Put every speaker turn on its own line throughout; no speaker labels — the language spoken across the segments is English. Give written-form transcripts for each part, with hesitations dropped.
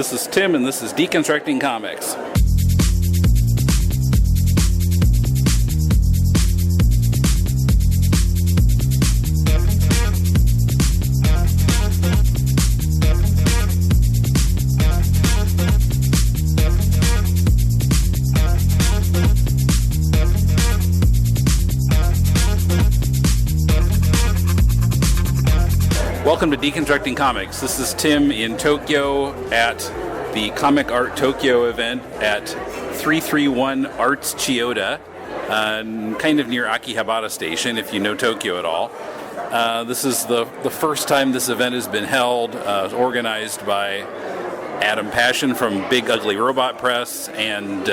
This is Tim, and this is Deconstructing Comics. Welcome to Deconstructing Comics. This is Tim in Tokyo at the Comic Art Tokyo event at 331 Arts Chiyoda, kind of near Akihabara Station, if you know Tokyo at all. This is the first time this event has been held, organized by Adam Passion from Big Ugly Robot Press and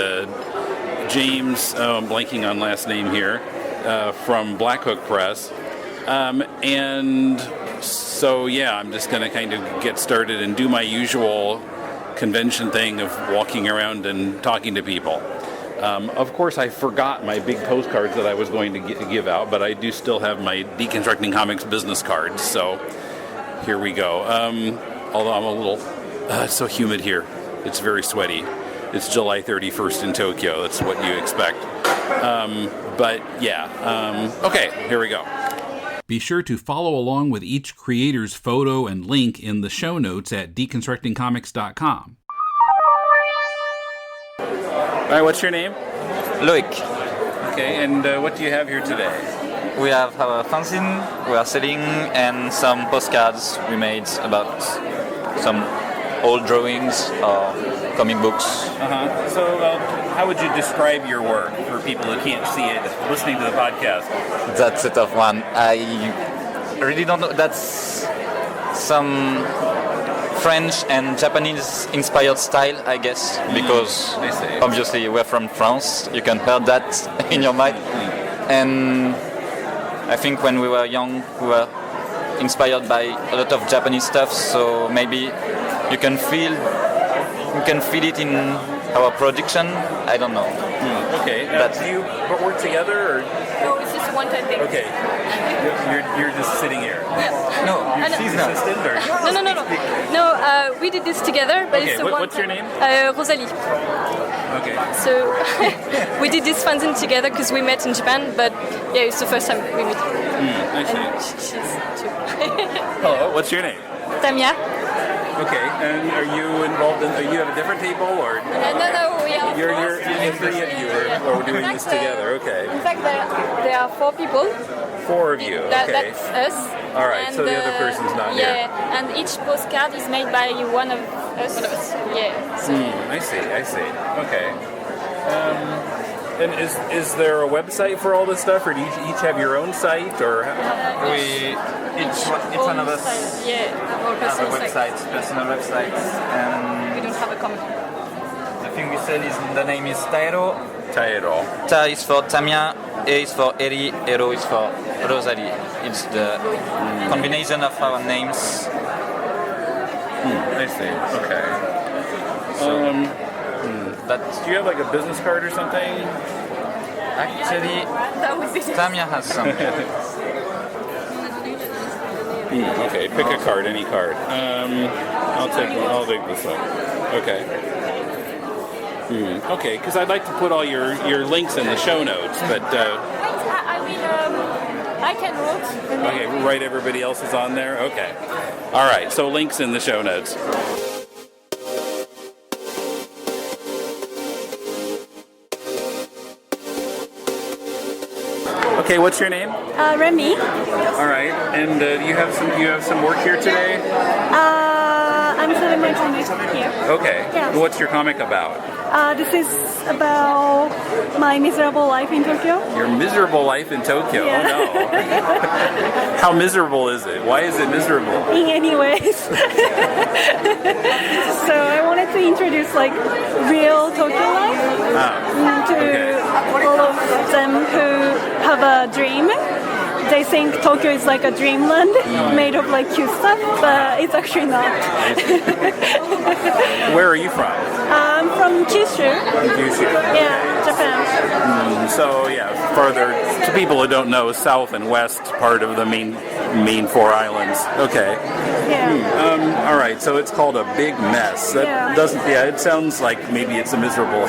James, I'm blanking on last name here, from Black Hook Press. And so, yeah, I'm just going to kind of get started and do my usual convention thing of walking around and talking to people. Of course, I forgot my big postcards that I was going to give out, but I do still have my Deconstructing Comics business cards, so here we go. Although I'm a little... it's so humid here. It's very sweaty. It's July 31st in Tokyo. That's what you expect. But, yeah. Okay, here we go. Be sure to follow along with each creator's photo and link in the show notes at deconstructingcomics.com. All right, what's your name?
Loic.
Okay, and what do you have here today?
We have our fanzine we are selling and some postcards we made about some old drawings or comic books.
So how would you describe your work for people who can't see it listening to the podcast?
That's a tough one. I really don't know. That's some French and Japanese inspired style, I guess, because obviously we're from France. You can hear that in your mind. And I think when we were young, we were inspired by a lot of Japanese stuff, so maybe you can feel it in our production. I don't know.
Okay. Do you work together, or?
No, it's just a one-time thing.
Okay. You're just sitting here.
Yes.
No,
She's an assistant, or?
No, we did this together, but it's a one.
What's your name?
Rosalie.
Okay.
So we did this fanzine together because we met in Japan, but yeah, it's the first time we meet.
I see.
And she's too.
Hello. What's your name?
Tamia.
Okay. And are you involved in? You have a different table, or?
No, we are.
You're three of you are doing this together. Okay.
In fact, there are 4 people.
4 of you. Okay.
That's us.
All right.
And,
So the other person's not here.
Yeah, and each postcard is made by one of us. Yeah. So.
I see. Okay. And is there a website for all this stuff, or do you each have your own site, or?
Each one of us have a website, personal websites, and
We don't have a common.
the thing we sell is the name is Taero.
Taero.
Ta is for Tamia, A is for Eri, Ero is for Rosalie. It's the combination of our names.
I see. Okay. Do you have like a business card or something?
Actually,
That would be
Tamia has some.
Okay, pick a card, any card. I'll take this one. Okay. Okay, because I'd like to put all your links in the show notes, but
I can write.
okay, right. Everybody else is on there. Okay. All right. So links in the show notes. Okay, what's your name?
Remy.
All right, and you have some work here today.
I'm selling my comic here.
Okay.
Yes.
What's your comic about?
This is about my miserable life in Tokyo.
Your miserable life in Tokyo.
Yeah.
Oh no. How miserable is it? Why is it miserable?
In any ways. So I wanted to introduce like real Tokyo life to all of them who have a dream. They think Tokyo is like a dreamland made of like cute stuff, but it's actually not.
Where are you from?
I'm from Kyushu.
Kyushu.
Yeah, Japan.
So yeah, farther to people who don't know, south and west part of the main four islands. Okay.
Yeah.
All right. So it's called A Big Mess. That doesn't. Yeah, it sounds like maybe it's a miserable.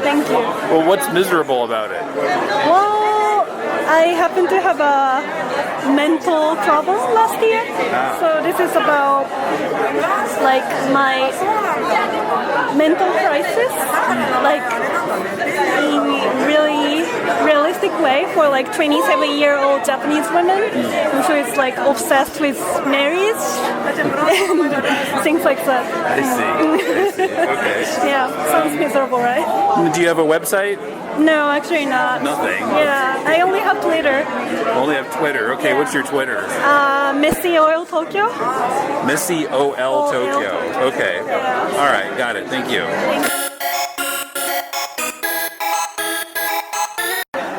Thank you.
Well, what's miserable about it?
Well, I happen to have a mental problem last year, so this is about like my mental crisis, like in really realistic way for like 27-year-old Japanese women who is like obsessed with marriage and things like that.
I see. Okay.
Yeah, sounds miserable, right?
Do you have a website?
No, actually not.
Nothing.
Yeah, I only have Twitter.
Only have Twitter. Okay, what's your Twitter?
Missy Oil Tokyo.
Missy OL Tokyo. Okay. All right, got it. Thank you.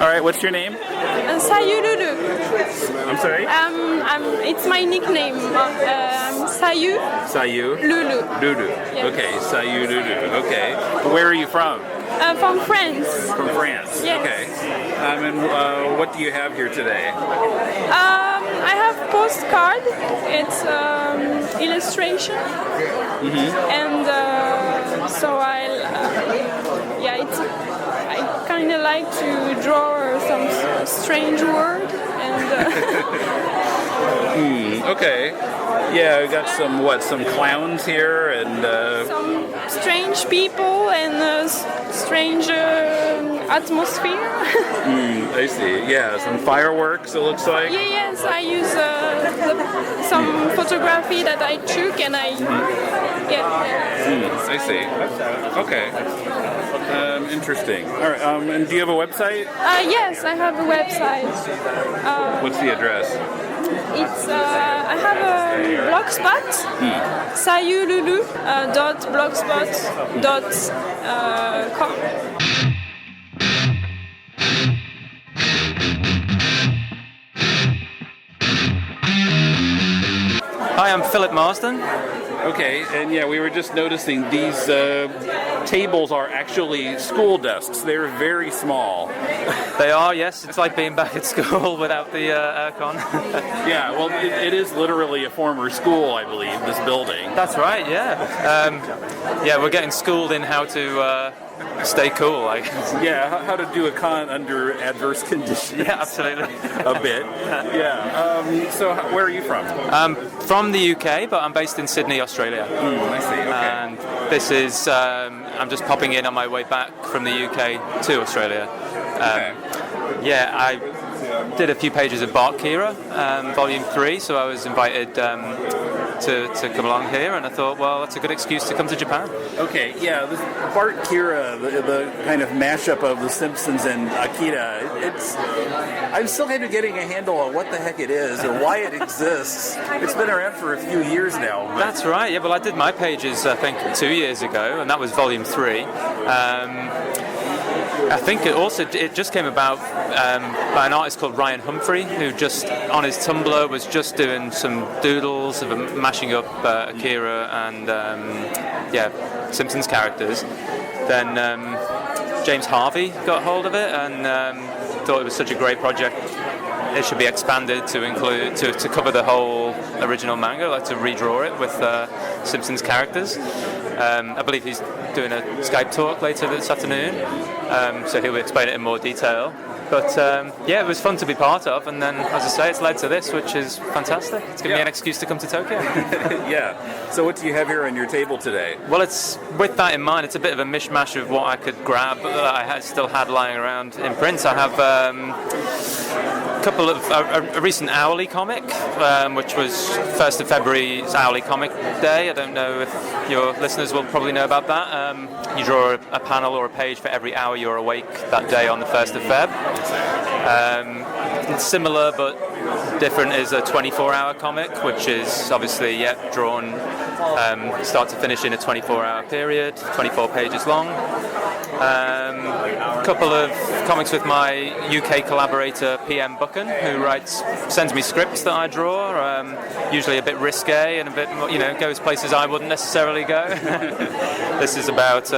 All right, what's your name?
Sayu Lulu.
I'm sorry?
It's my nickname. Sayu
Sayu?
Lulu.
Lulu.
Yes.
Okay, Sayu Lulu. Okay. Where are you from?
From France.
From France.
Yes.
Okay. And what do you have here today?
I have postcard. It's illustration, and so I kind of like to draw some strange word and.
Okay. Yeah, we got some clowns here and
some strange people and strange atmosphere.
I see. Yeah, some fireworks. It looks like.
Yes, I use some photography that I took and I.
I see. Okay. Interesting. All right. And do you have a website?
Yes, I have a website.
What's the address?
It's I have a blogspot, sayululu.blogspot.com.
Hi, I'm Philip Marsden.
Okay, and yeah, we were just noticing these tables are actually school desks. They're very small.
They are, yes. It's like being back at school without the aircon.
Yeah, well, it is literally a former school, I believe, this building.
That's right, yeah. Yeah, we're getting schooled in how to stay cool, I guess.
Yeah, how to do a con under adverse conditions.
Yeah, absolutely.
A bit. Yeah. So where are you from?
From the UK, but I'm based in Sydney, Australia.
I see, okay.
And this is, I'm just popping in on my way back from the UK to Australia. Yeah, I did a few pages of Bart Kira, Volume 3, so I was invited to come along here, and I thought, well, that's a good excuse to come to Japan.
Okay, yeah, this Bart Kira, the kind of mashup of The Simpsons and Akira, I'm still kind of getting a handle on what the heck it is or why it exists. It's been around for a few years now.
That's right, yeah, well, I did my pages, I think, 2 years ago, and that was Volume 3. I think it just came about by an artist called Ryan Humphrey, who just on his Tumblr was just doing some doodles of mashing up Akira and Simpsons characters. Then James Harvey got hold of it and thought it was such a great project. It should be expanded to include to cover the whole original manga, like to redraw it with Simpsons characters. I believe he's doing a Skype talk later this afternoon, so he'll explain it in more detail. But yeah, it was fun to be part of, and then, as I say, it's led to this, which is fantastic. It's given me an excuse to come to Tokyo.
Yeah. So what do you have here on your table today?
Well, it's with that in mind, it's a bit of a mishmash of what I could grab that I still had lying around in print. I have a recent Owly comic, which was 1st of February's Owly Comic Day. I don't know if your listeners will probably know about that. You draw a panel or a page for every hour you're awake that day on the 1st of Feb. Similar but different is a 24-hour comic, which is obviously drawn start to finish in a 24-hour period, 24 pages long. A couple of comics with my UK collaborator PM Buchan, who sends me scripts that I draw, usually a bit risque and a bit, goes places I wouldn't necessarily go. This is about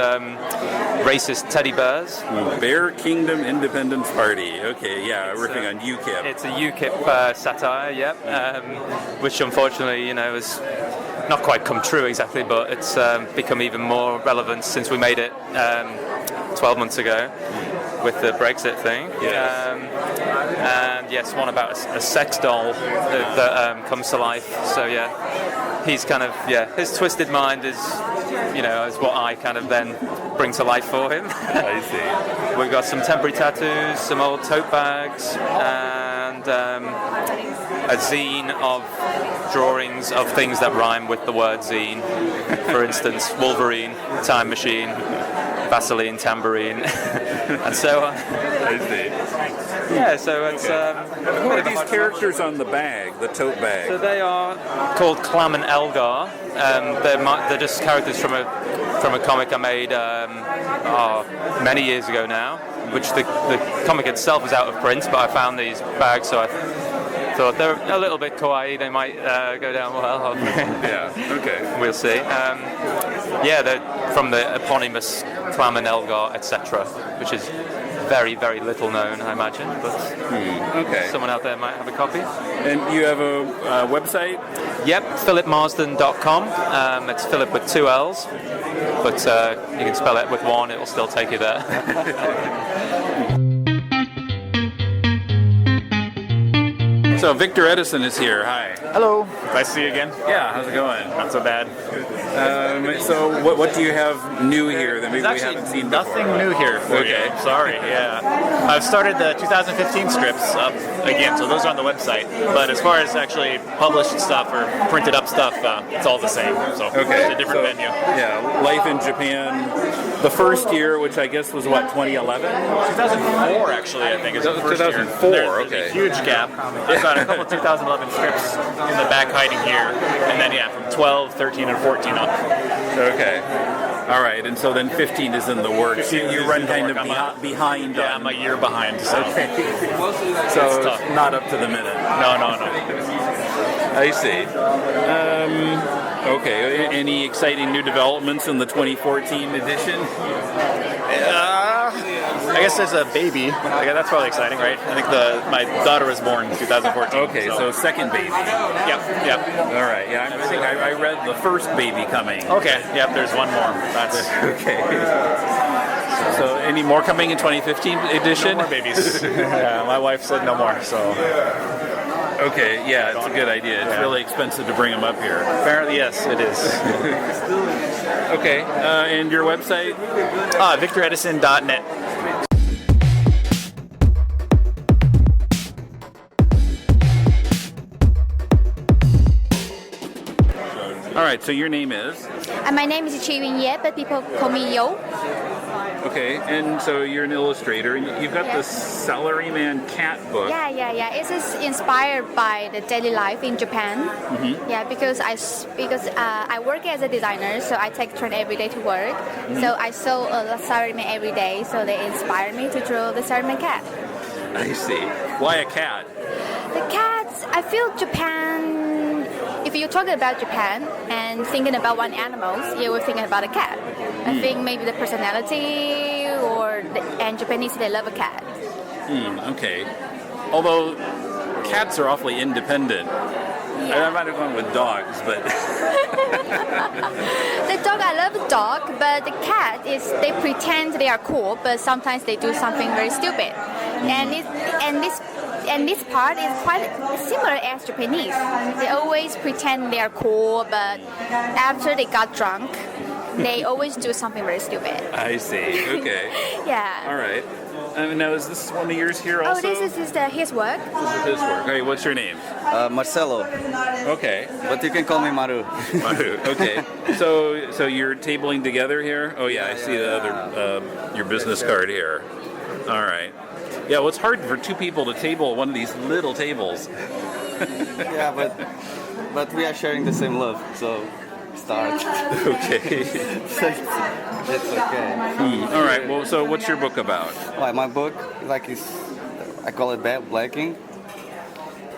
racist teddy bears.
Bear Kingdom Independence Party. Okay, yeah, working on UKIP.
It's a UKIP satire, yep, which unfortunately, is not quite come true exactly, but it's become even more relevant since we made it 12 months ago with the Brexit thing.
Yes.
And yes, one about a sex doll that comes to life. So yeah, he's kind of, his twisted mind is what I kind of then bring to life for him.
I see.
We've got some temporary tattoos, some old tote bags, and a zine of drawings of things that rhyme with the word zine. For instance, Wolverine, Time Machine, Vaseline, Tambourine, and so on.
I see.
Yeah, so it's...
Who are these characters on the bag, the tote bag?
So they are called Clam and Elgar. They're just characters from a comic I made many years ago now, which the comic itself is out of print, but I found these bags, so I thought they're a little bit kawaii. They might go down well.
Yeah, okay.
We'll see. They're from the eponymous Clam and Elgar, etc., which is very, very little known, I imagine, but
okay.
Someone out there might have a copy.
And you have a website?
Yep, philipmarsden.com. It's Philip with 2 L's, but you can spell it with 1, it'll still take you there.
So Victor Edison is here. Hi.
Hello. Nice to see you again.
Yeah, how's it going?
Not so bad.
So what do you have new here that maybe we haven't seen before?
Nothing new here for you. Sorry, yeah. I've started the 2015 strips up again, so those are on the website. But as far as actually published stuff or printed up stuff, it's all the same. So it's a different venue.
Yeah, Life in Japan, the first year, which I guess was what, 2011?
2004, actually, I think is the first
2004,
year.
okay.
There's a huge gap. I've got a couple of 2011 strips in the back hiding here, and then from 12, 13, and 14 up.
Okay. All right, and so then 15 is in the works. You run kind of behind.
Yeah, I'm a year behind. So.
Okay. So it's not up to the minute.
No.
I see. Okay. Any exciting new developments in the 2014 edition?
I guess there's a baby. That's probably exciting, right? I think my daughter was born in 2014.
Okay, so second baby.
Yep.
All right. Yeah, I think I read the first baby coming.
Okay. Yep. There's one more. That's
okay. So, any more coming in 2015 edition?
No more babies. Yeah, my wife said no more. So.
Okay. Yeah, it's a good idea. It's really expensive to bring them up here.
Apparently, yes, it is.
Okay. And your website?
VictorEdison.net.
All right, so your name is?
My name is Chi-Win Ye, but people call me Yo.
Okay, and so you're an illustrator. You've got the Salaryman Cat book.
Yeah. It is inspired by the daily life in Japan. Mm-hmm. Yeah, because I work as a designer, so I take train every day to work. Mm-hmm. So I saw a Salaryman every day, so they inspired me to draw the Salaryman cat.
I see. Why a cat?
The cats, I feel Japan. If you're talking about Japan and thinking about one animal, you were thinking about a cat. I think maybe the personality and Japanese, they love a cat.
Okay. Although cats are awfully independent. Yeah. I might have gone with dogs, but...
The dog, I love the dog, but the cat they pretend they are cool, but sometimes they do something very stupid. And this part is quite similar as Japanese. They always pretend they are cool, but after they got drunk, they always do something very stupid.
I see. Okay.
Yeah.
All right. Now, is this one of yours here also?
Oh, this is his work.
This is his work. Okay, what's your name?
Marcelo.
Okay.
But you can call me Maru.
Maru. Okay. So you're tabling together here? Oh yeah, I see the other your business card here. All right. Yeah, well, it's hard for two people to table one of these little tables.
Yeah, but we are sharing the same love, so start.
Okay.
It's okay.
All right. Well, so what's your book about?
Well, my book, I call it Blacking.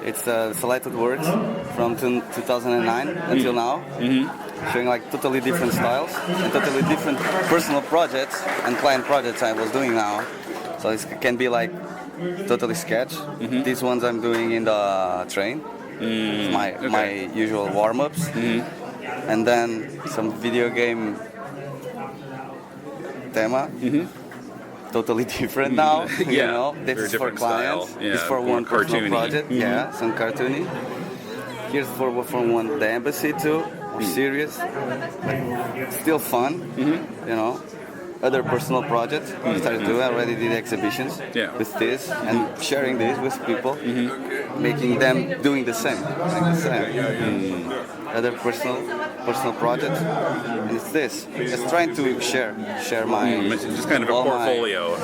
It's selected works from 2009 until now. Mm-hmm. showing like totally different styles and totally different personal projects and client projects I was doing now. So it can be like totally sketch. These ones I'm doing in the train. My usual warm-ups. And then some video game thema. Totally different now. You know, this is for clients.
Style. Yeah,
this is for one personal project. Yeah, some cartoony. Here's for one the embassy too. More serious, like still fun. You know, other personal projects I started doing. I already did exhibitions with this and sharing this with people, making them doing the same. Other personal projects, and it's this. Just trying to share my
just kind of a portfolio.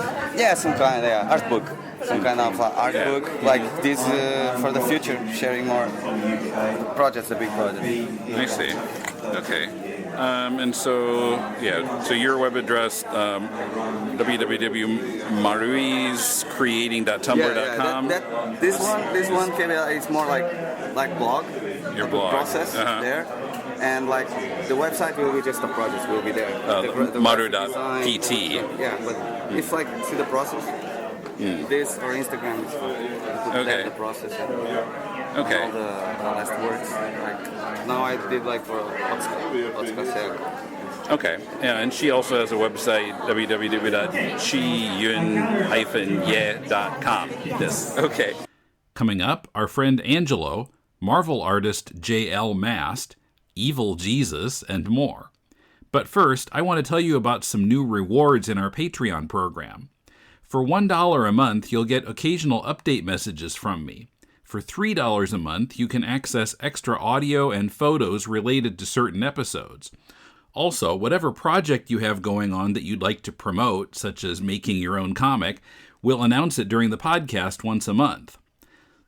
Some kind of art book, some kind of art book like this for the future. Sharing more projects, the big projects.
I see. Okay. And so your web address, www.maruiscreating.tumblr.com.
This one is more like blog.
Your blog
process there, and like the website will be just the project will be there.
Maru.pt.
Yeah, but it's like see the process. This or Instagram is the process.
Okay.
All the last words. Like now I did like for Otska.
Okay. Yeah, and she also has a website, www.chiyun-ye.com. Yes. Okay. Coming up, our friend Angelo, Marvel artist J.L. Mast, Evil Jesus, and more. But first, I want to tell you about some new rewards in our Patreon program. For $1 a month, you'll get occasional update messages from me. For $3 a month, you can access extra audio and photos related to certain episodes. Also, whatever project you have going on that you'd like to promote, such as making your own comic, we'll announce it during the podcast once a month.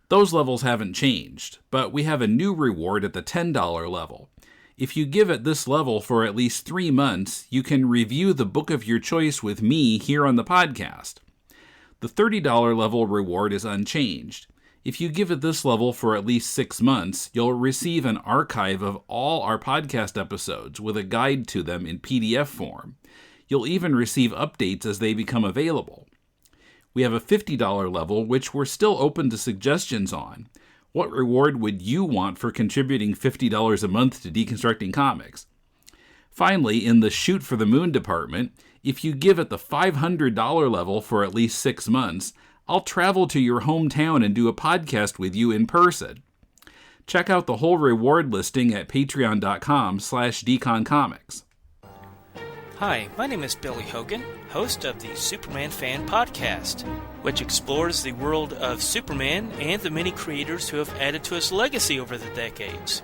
Those levels haven't changed, but we have a new reward at the $10 level. If you give at this level for at least 3 months, you can review the book of your choice with me here on the podcast. The $30 level reward is unchanged. If you give at this level for at least 6 months, you'll receive an archive of all our podcast episodes with a guide to them in PDF form. You'll even receive updates as they become available. We have a $50 level, which we're still open to suggestions on. What reward would you want for contributing $50 a month to Deconstructing Comics? Finally, in the Shoot for the Moon department, if you give at the $500 level for at least 6 months, I'll travel to your hometown and do a podcast with you in person. Check out the whole reward listing at patreon.com/deconcomics.
Hi, my name is Billy Hogan, host of the Superman Fan Podcast, which explores the world of Superman and the many creators who have added to his legacy over the decades.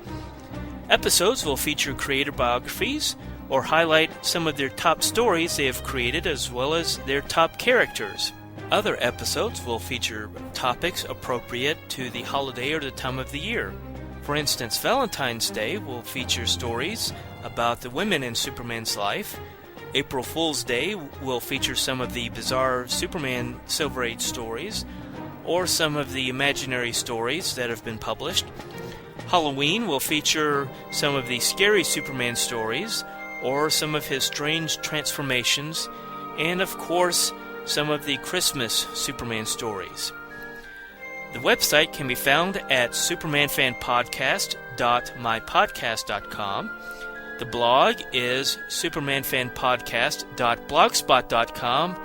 Episodes will feature creator biographies or highlight some of their top stories they have created as well as their top characters. Other episodes will feature topics appropriate to the holiday or the time of the year. For instance, Valentine's Day will feature stories about the women in Superman's life. April Fool's Day will feature some of the bizarre Superman Silver Age stories, or some of the imaginary stories that have been published. Halloween will feature some of the scary Superman stories, or some of his strange transformations, and of course, some of the Christmas Superman stories. The website can be found at supermanfanpodcast.mypodcast.com. The blog is supermanfanpodcast.blogspot.com,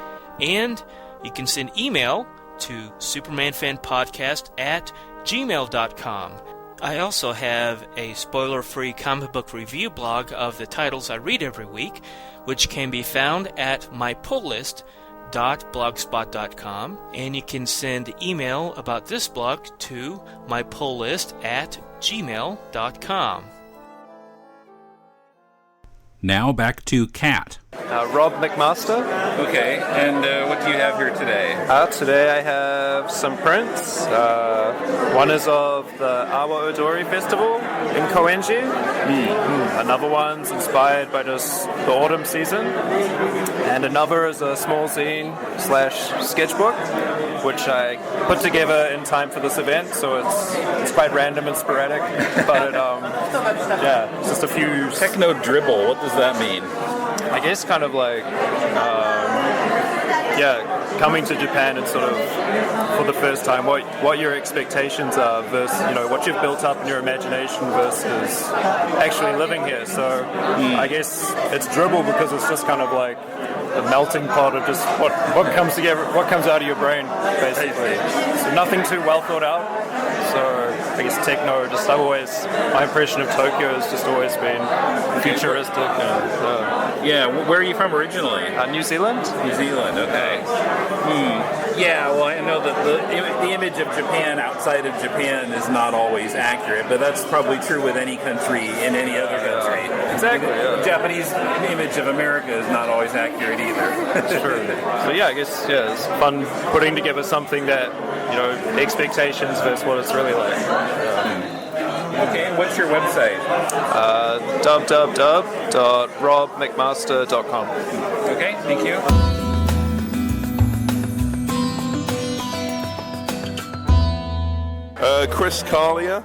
and you can send email to supermanfanpodcast@gmail.com. I also have a spoiler-free comic book review blog of the titles I read every week, which can be found at mypulllist.blogspot.com, and you can send email about this blog to mypulllist@gmail.com.
Now back to Kat.
Rob McMaster.
Okay, and what do you have here today?
Today I have some prints. One is of the Awa Odori Festival in Koenji. Another one's inspired by just the autumn season. And another is a small zine / sketchbook, which I put together in time for this event, so it's quite random and sporadic. But it's just a few...
Techno dribble, what does that mean?
I guess kind of like, coming to Japan and sort of for the first time, what your expectations are versus, what you've built up in your imagination versus actually living here. So I guess it's dribble because it's just kind of like a melting pot of just what comes together, what comes out of your brain, basically. So nothing too well thought out. So I guess techno, my impression of Tokyo has just always been futuristic.
Where are you from originally?
New Zealand.
New Zealand, okay. Yeah, well, I know that the image of Japan outside of Japan is not always accurate, but that's probably true with any country in any other country.
Exactly.
The Japanese image of America is not always accurate either.
Sure. So I guess it's fun putting together something that expectations versus what it's really like.
Okay, what's your website?
www.robmcmaster.com.
Okay, thank you.
Chris Carlier.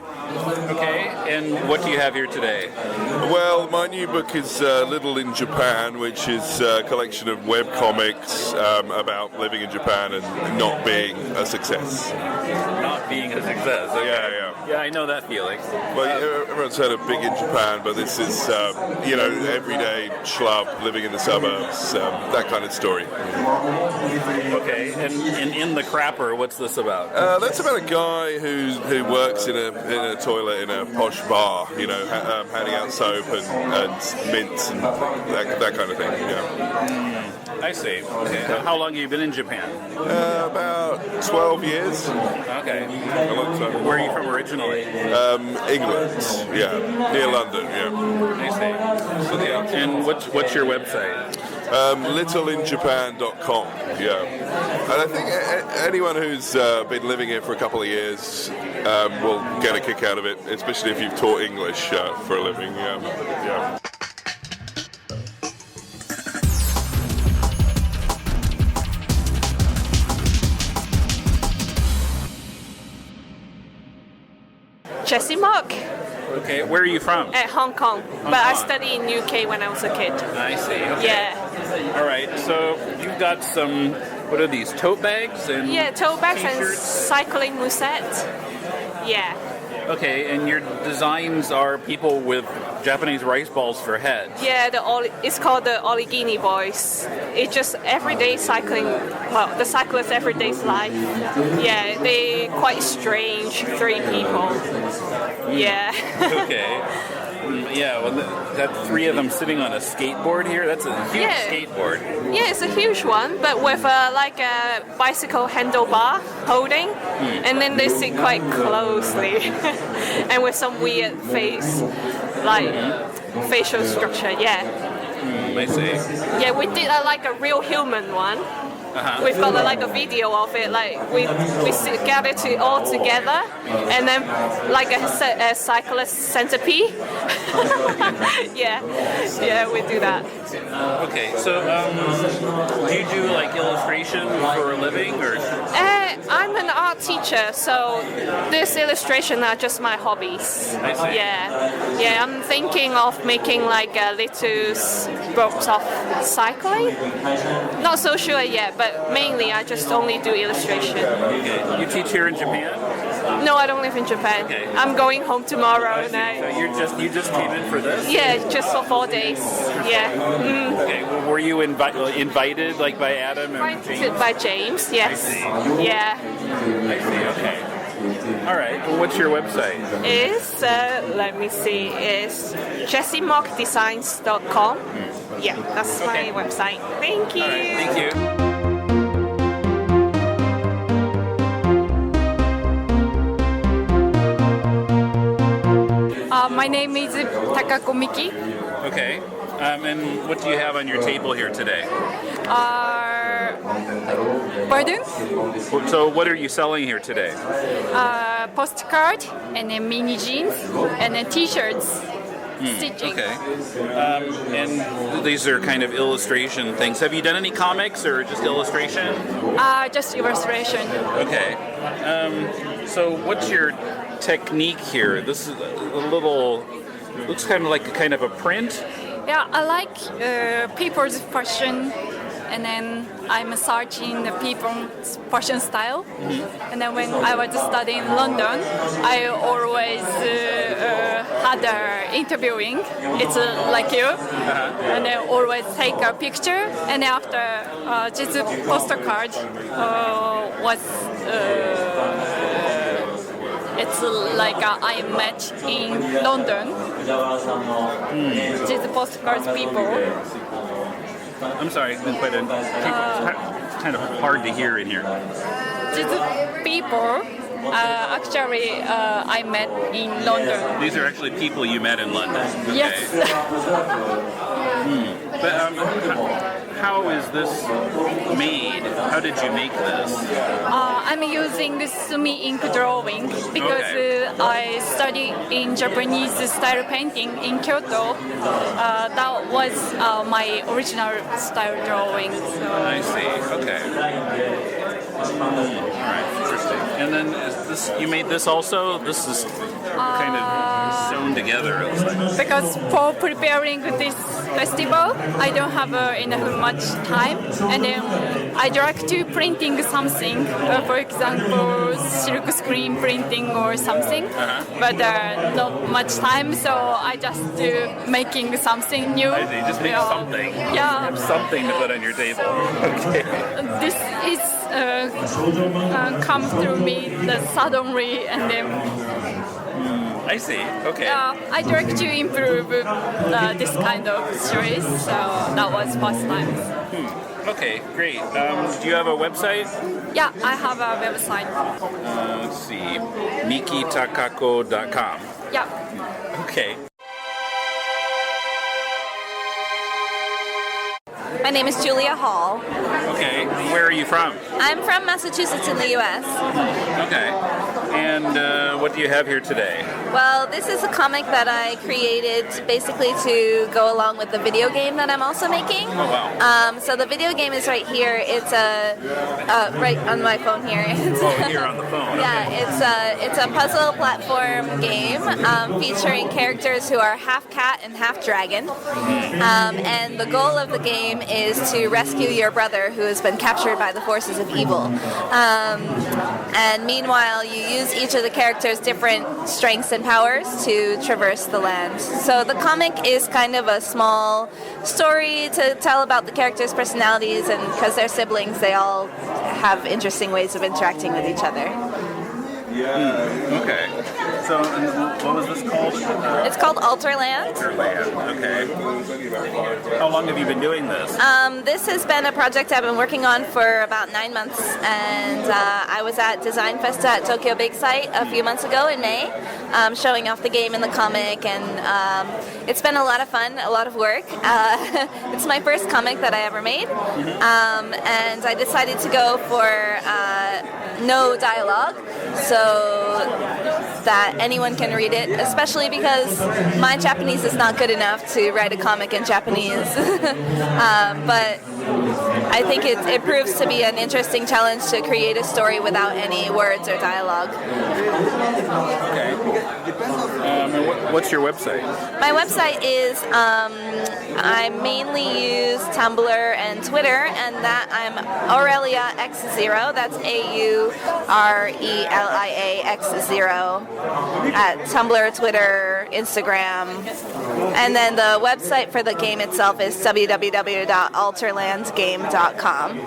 Okay, and what do you have here today?
Well, my new book is Little in Japan, which is a collection of webcomics about living in Japan and not being a success.
Not being a success. Okay. Yeah, I know that feeling.
Well, everyone's heard of Big in Japan, but this is, everyday schlub living in the suburbs, that kind of story.
Okay, and in the crapper, what's this about?
That's about a guy who works in a toilet in a posh bar, handing out soap and mints and that kind of thing.
I see. Okay. So how long have you been in Japan?
About 12 years.
Okay. Where are you from originally?
England. Yeah, near London. Yeah.
I see. And what's your website?
littleinjapan.com. Yeah. And I think anyone who's been living here for a couple of years will get a kick out of it, especially if you've taught English for a living. Yeah.
Jessie Mark.
Okay, where are you from?
At Hong Kong. But I studied in UK when I was a kid.
I see. Okay.
Yeah.
All right, so you've got some, what are these, tote bags? And
tote bags
t-shirts?
And cycling musette. Yeah.
Okay, and your designs are people with Japanese rice balls for heads.
Yeah, it's called the Oligini Boys. It's just everyday cycling, the cyclist's everyday's life. Yeah, they're quite strange, 3 people. Yeah.
Okay. Yeah, well, that 3 of them sitting on a skateboard here, that's a huge skateboard.
Yeah, it's a huge one, but with a bicycle handlebar holding, and then they sit quite closely, and with some weird facial structure, yeah.
I see.
Yeah, we did a real human one. Uh-huh. We've got a video of it. We gather all together, and then a cyclist centipede. yeah, we do that.
Okay, so do you do illustration for a living, or?
I'm an art teacher, so this illustration are just my hobbies.
I see.
Yeah. I'm thinking of making little books of cycling. Not so sure yet, but mainly I just only do illustration.
Okay. You teach here in Japan?
No, I don't live in Japan.
Okay.
I'm going home tomorrow night.
So you just came in for this?
Yeah, just for 4 days. Yeah.
Okay. Well, were you invited by Adam and James?
By James, yes.
I see.
Yeah.
I see. Okay. All right. Well, what's your website?
It's jessiemarkdesigns.com. Yeah, that's my website. Thank you.
All right, thank you.
My name is Takako Miki.
Okay. And what do you have on your table here today?
Pardon?
So what are you selling here today?
Postcard and then mini jeans and then t-shirts. Stitching.
Okay. And these are kind of illustration things. Have you done any comics or just illustration?
Just illustration.
Okay. So what's your technique here? This is a little, looks kind of like a print.
Yeah, I like people's fashion, and then I'm massaging the people's fashion style. Mm-hmm. And then when I was studying in London, I always had interviewing. It's like you, and I always take a picture. And after this postcard was. It's like I met in London. These postcards people.
I'm sorry, it's kind of hard to hear in here.
These people, actually, I met in London.
These are actually people you met in London. Okay.
Yes.
But how is this made? How did you make this?
I'm using the Sumi ink drawing because I studied in Japanese style painting in Kyoto. That was my original style drawing. So.
I see. Okay. All right. Interesting. And then you made this also? This is kind of sewn together. It looks like.
Because for preparing this festival, I don't have enough much time, and then I direct to printing something, for example, silk screen printing or something, but not much time, so I just do making something new.
I see, just make something.
Yeah.
Have something to put on your table. Okay.
This is come through me suddenly, and then.
I see. Okay.
I direct to improve this kind of series, so that was first time.
Okay, great. Do you have a website?
Yeah, I have a website.
Let's see. mikitakako.com.
Yeah.
Okay.
My name is Julia Hall.
Okay. Where are you from?
I'm from Massachusetts in the U.S.
Okay. And what do you have here today?
Well, this is a comic that I created basically to go along with the video game that I'm also making.
Oh, wow.
So the video game is right here. It's right on my phone here.
Here on the phone.
Yeah, it's a puzzle platform game featuring characters who are half cat and half dragon. And the goal of the game is to rescue your brother who has been captured by the forces of evil. And meanwhile, you use each of the characters' different strengths and powers to traverse the land. So the comic is kind of a small story to tell about the characters' personalities, and because they're siblings, they all have interesting ways of interacting with each other.
Okay. So, what was this called?
It's called Alterland.
Alterland. Okay. How long have you been doing this?
This has been a project I've been working on for about 9 months, and I was at Design Festa at Tokyo Big Sight a few months ago in May, showing off the game and the comic, and it's been a lot of fun, a lot of work. It's my first comic that I ever made, and I decided to go for no dialogue, so that anyone can read it, especially because my Japanese is not good enough to write a comic in Japanese. But I think it proves to be an interesting challenge to create a story without any words or dialogue.
Okay. What's your website?
My website is, I mainly use Tumblr and Twitter, and that I'm Aurelia X0, that's AURELIA X0, at Tumblr, Twitter, Instagram, and then the website for the game itself is www.alterlandgame.com.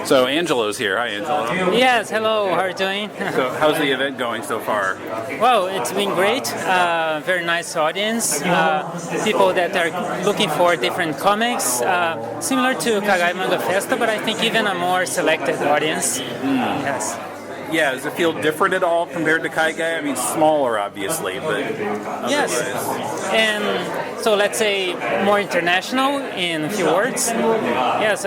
So Angelo's here. Hi, Angelo.
Yes, hello. How are you doing?
So how's the event going so far?
Well, it's been great. Very nice audience. People that are looking for different comics, similar to Kagai Manga Festa, but I think even a more selected audience. Yes.
Yeah, does it feel different at all compared to Kaigai? I mean, smaller, obviously, but
Yes. And so let's say more international in a few words. Yes,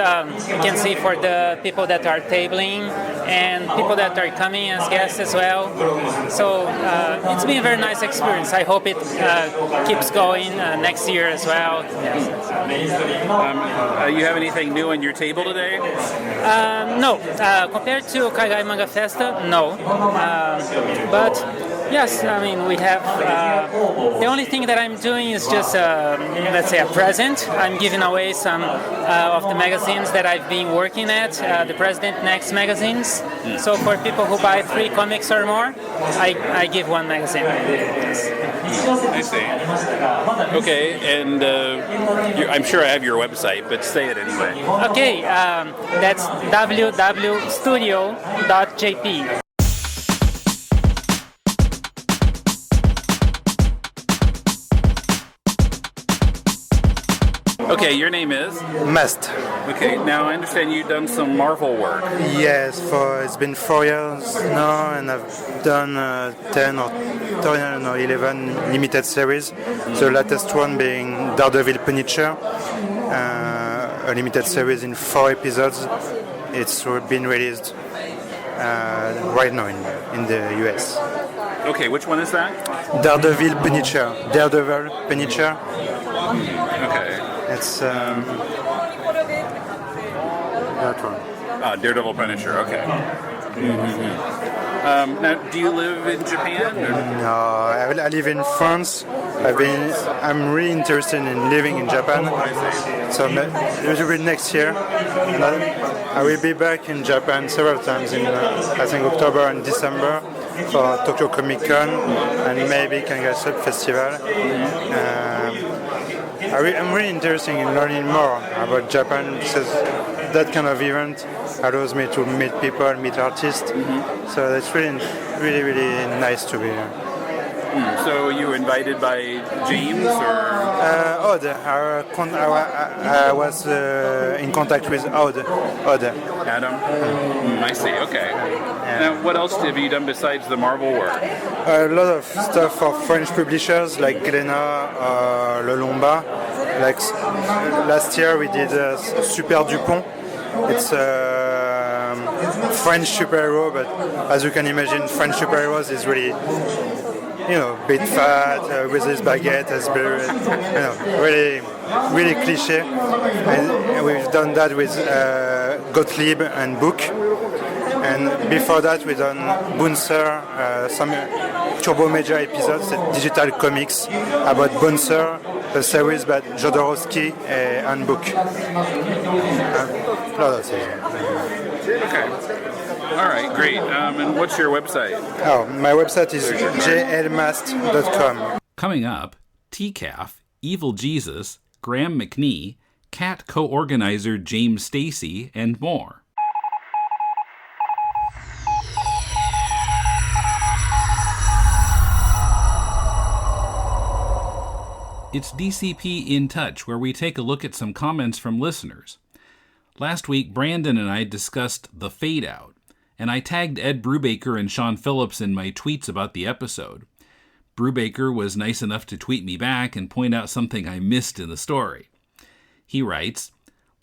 you can see for the people that are tabling and people that are coming as guests as well. So it's been a very nice experience. I hope it keeps going next year as well. Yes.
You have anything new on your table today?
No, compared to Kaigai Manga Festa, no. But yes, I mean, we have, the only thing that I'm doing is just, let's say, a present. I'm giving away some of the magazines that I've been working at, the President Next magazines. So for people who buy 3 comics or more, I give 1 magazine.
I see. Okay, and I'm sure I have your website, but say it anyway.
Okay, that's www.studio.jp.
Okay, your name is?
Mest.
Okay, now I understand you've done some Marvel work.
Yes, it's been 4 years now, and I've done 10 or 11 limited series. The latest one being Daredevil Punisher, a limited series in 4 episodes. It's been released right now in the US.
Okay, which one is that?
Daredevil Punisher.
Okay.
It's that one.
Daredevil Punisher, okay. Now, do you live in Japan? Or?
No, I live in France. I'm really interested in living in Japan. So maybe next year. And I will be back in Japan several times in, I think, October and December for Tokyo Comic Con and maybe Kanga Sub Festival. I'm really interested in learning more about Japan because that kind of event allows me to meet people, meet artists. So that's really, really, really nice to be here.
So you were invited by James or?
Odd. I was in contact with Odd.
Adam? I see, okay. Now, what else have you done besides the Marvel work?
A lot of stuff for French publishers like Glénat or Le Lombard. Like last year we did Super Dupont. It's a French superhero, but as you can imagine, French superheroes is really, bit fat, with his baguette, really, really cliché. And we've done that with Gottlieb and Book. And before that, we've done Bouncer, some Turbo Major episodes, digital comics about Bouncer, a series by Jodorowsky and Book.
Okay. All right, great. And what's your website?
My website is jlmast.com.
Coming up, TCAF, Evil Jesus, Graham McNee, CAT co-organizer James Stacy, and more. It's DCP In Touch, where we take a look at some comments from listeners. Last week, Brandon and I discussed The Fade Out, and I tagged Ed Brubaker and Sean Phillips in my tweets about the episode. Brubaker was nice enough to tweet me back and point out something I missed in the story. He writes,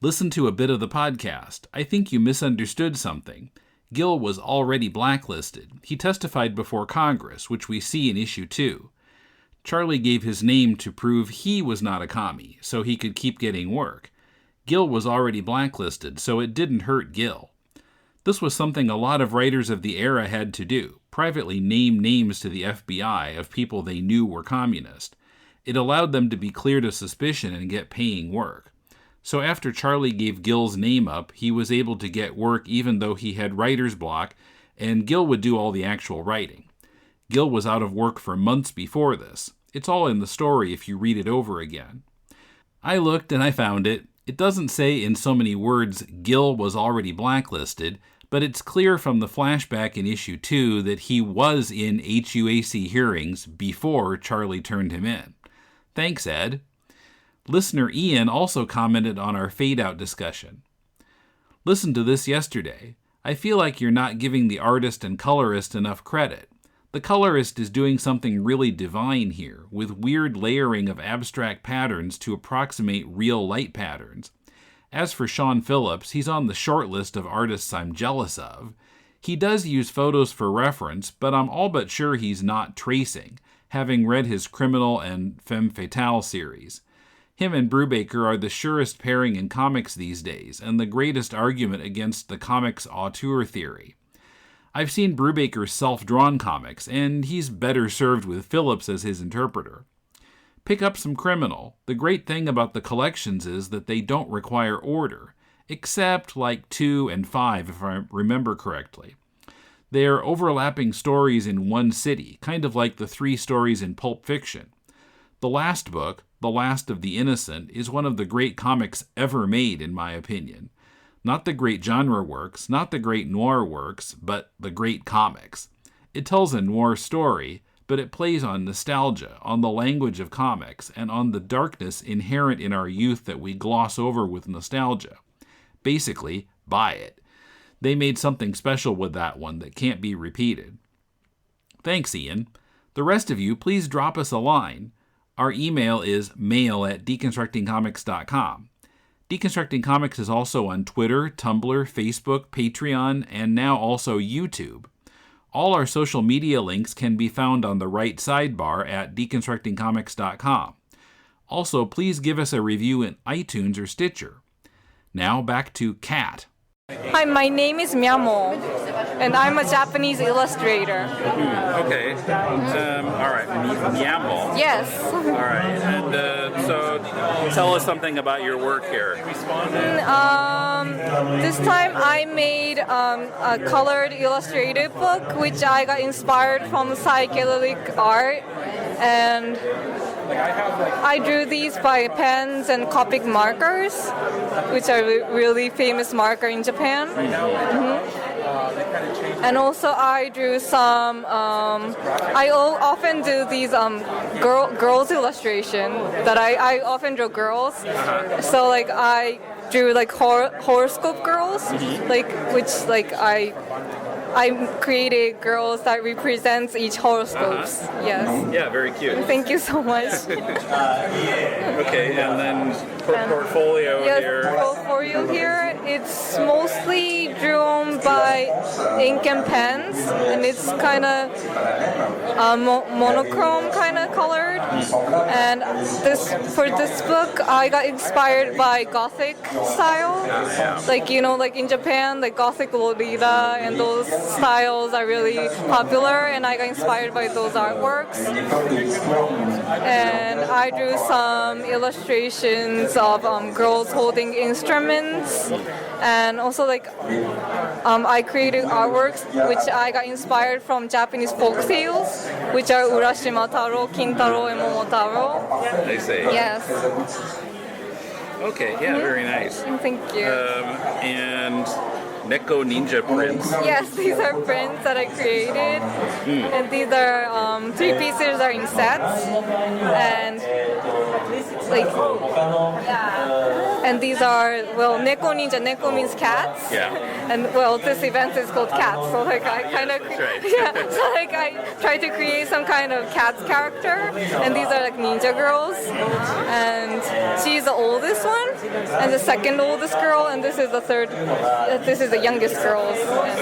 "Listen to a bit of the podcast. I think you misunderstood something. Gil was already blacklisted. He testified before Congress, which we see in issue 2. Charlie gave his name to prove he was not a commie, so he could keep getting work. Gil was already blacklisted, so it didn't hurt Gil. This was something a lot of writers of the era had to do, privately name names to the FBI of people they knew were communist. It allowed them to be cleared of suspicion and get paying work. So after Charlie gave Gil's name up, he was able to get work even though he had writer's block, and Gil would do all the actual writing. Gil was out of work for months before this. It's all in the story if you read it over again. I looked and I found it. It doesn't say in so many words Gil was already blacklisted, but it's clear from the flashback in issue 2 that he was in HUAC hearings before Charlie turned him in. Thanks, Ed. Listener Ian also commented on our fade-out discussion. Listened to this yesterday. I feel like you're not giving the artist and colorist enough credit. The colorist is doing something really divine here, with weird layering of abstract patterns to approximate real light patterns. As for Sean Phillips, he's on the short list of artists I'm jealous of. He does use photos for reference, but I'm all but sure he's not tracing, having read his Criminal and Femme Fatale series. Him and Brubaker are the surest pairing in comics these days, and the greatest argument against the comics auteur theory. I've seen Brubaker's self-drawn comics, and he's better served with Phillips as his interpreter. Pick up some Criminal. The great thing about the collections is that they don't require order, except like 2 and 5, if I remember correctly. They are overlapping stories in one city, kind of like the 3 stories in Pulp Fiction. The last book, The Last of the Innocent, is one of the great comics ever made, in my opinion. Not the great genre works, not the great noir works, but the great comics. It tells a noir story, but it plays on nostalgia, on the language of comics, and on the darkness inherent in our youth that we gloss over with nostalgia. Basically, buy it. They made something special with that one that can't be repeated. Thanks, Ian. The rest of you, please drop us a line. Our email is mail@deconstructingcomics.com. Deconstructing Comics is also on Twitter, Tumblr, Facebook, Patreon, and now also YouTube. All our social media links can be found on the right sidebar at deconstructingcomics.com. Also, please give us a review in iTunes or Stitcher. Now back to Kat.
Hi, my name is Miyamo, and I'm a Japanese illustrator.
Okay. All right. Miyamo.
Yes.
All right. And so tell us something about your work here.
This time I made a colored illustrated book, which I got inspired from psychedelic art, and I drew these by pens and Copic markers, which are really famous marker in Japan. And also I drew some, I often do these girls illustration that I often draw girls. So like I drew like horoscope girls, I created girls that represents each horoscopes. Yes.
Yeah, very cute.
Thank you so much.
Okay, and then portfolio here.
Yes, portfolio here. It's mostly drawn by ink and pens, and it's kind of monochrome kind of colored. And for this book, I got inspired by Gothic style. Like in Japan, like Gothic Lolita and those styles are really popular, and I got inspired by those artworks. And I drew some illustrations of girls holding instruments, and also I created artworks which I got inspired from Japanese folk tales, which are Urashima Taro, Kintaro, and Momotaro.
I see.
Yes.
Okay, yeah, very nice.
Thank you.
And Neko Ninja prints.
Yes, these are prints that I created, and these are 3 pieces are in sets, and these are Neko Ninja. Neko means cats.
Yeah.
And this event is called Cats, so I kind of I try to create some kind of cats character, and these are ninja girls, and she's the oldest one, and the second oldest girl, and this is the third. This is the youngest girls.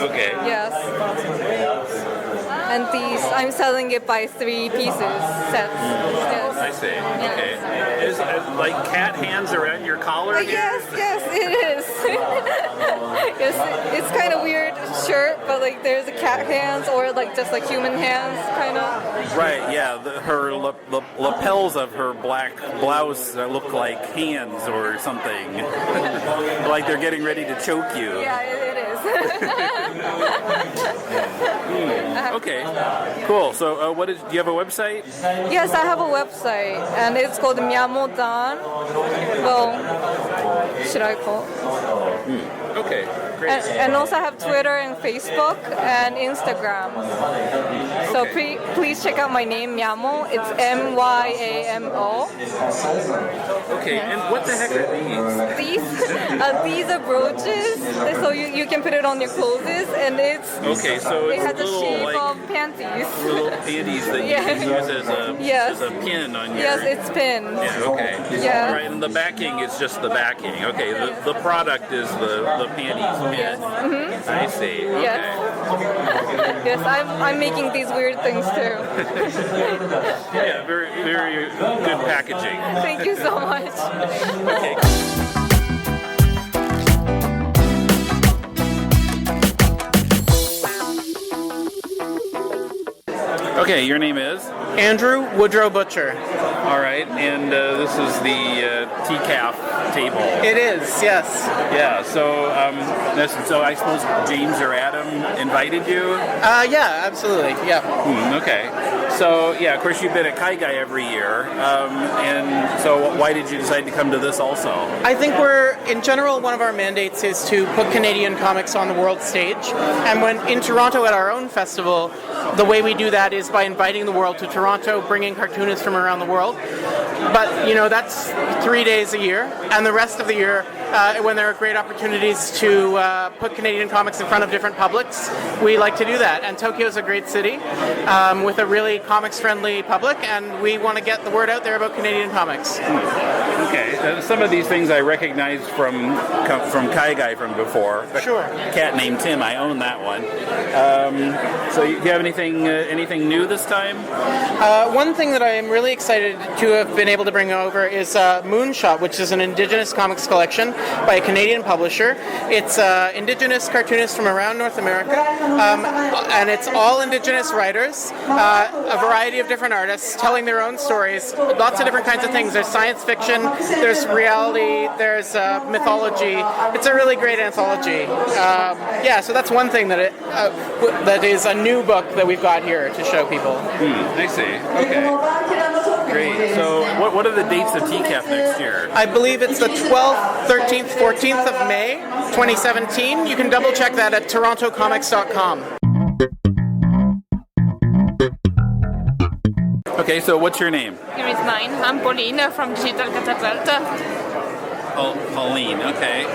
Okay.
Yes. And these, I'm selling it by 3 pieces sets. Yes.
I see. Okay. Is like cat hands around your collar?
Yes, it is. Yes, it's kind of weird shirt, but there's a cat hands or just human hands, kind of.
Right. Yeah. Her lapels of her black blouse look like hands or something, like they're getting ready to choke you.
Yeah, it is.
Okay. Cool. So, do you have a website?
Yes, I have a website, and it's called Miyamodan. Well, should I call?
Okay. great.
And also have Twitter and Facebook and Instagram. So please check out my name, Myamo. It's Myamo.
Okay, and what the heck are these?
These are brooches, so you can put it on your clothes, and it's
okay. So
it
it's
has the shape of panties.
Little panties that you can use as a pin on your.
Yes, it's pin.
Yeah. Okay.
Yeah.
All right, and the backing is just the backing. Okay. The product is the panties pin.
Yes. Mm-hmm.
I see. Okay.
Yes. Yes, I'm making these weird things too.
Yeah. Very very good packaging.
Thank you so much.
Okay. Okay, your name is?
Andrew Woodrow Butcher.
All right, and this is the TCAF table.
It is, yes.
Yeah, so I suppose James or Adam invited you?
Yeah, absolutely, yeah.
Okay. So, yeah, of course you've been at Kaigai every year, and so why did you decide to come to this also?
I think in general, one of our mandates is to put Canadian comics on the world stage, and when in Toronto at our own festival, the way we do that is by inviting the world to Toronto, bringing cartoonists from around the world. But, that's 3 days a year, and the rest of the year, when there are great opportunities to put Canadian comics in front of different publics, we like to do that. And Tokyo is a great city with a really comics-friendly public, and we want to get the word out there about Canadian comics.
Okay, some of these things I recognized from Kaigai from before.
Sure.
A cat named Tim, I own that one. So do you have anything new this time?
One thing that I am really excited to have been able to bring over is Moonshot, which is an Indigenous comics collection by a Canadian publisher. It's Indigenous cartoonists from around North America, and it's all Indigenous writers, a variety of different artists telling their own stories, lots of different kinds of things. There's science fiction, there's reality, there's mythology. It's a really great anthology. So that's one thing that is a new book that we've got here to show people.
I see. Okay. Great. So what are the dates of TCAF next year?
I believe it's the 12th, 13th, 14th of May, 2017. You can double check that at torontocomics.com.
Okay, so what's your name?
Here is mine. I'm Pauline from Digital Catapult.
Pauline, okay.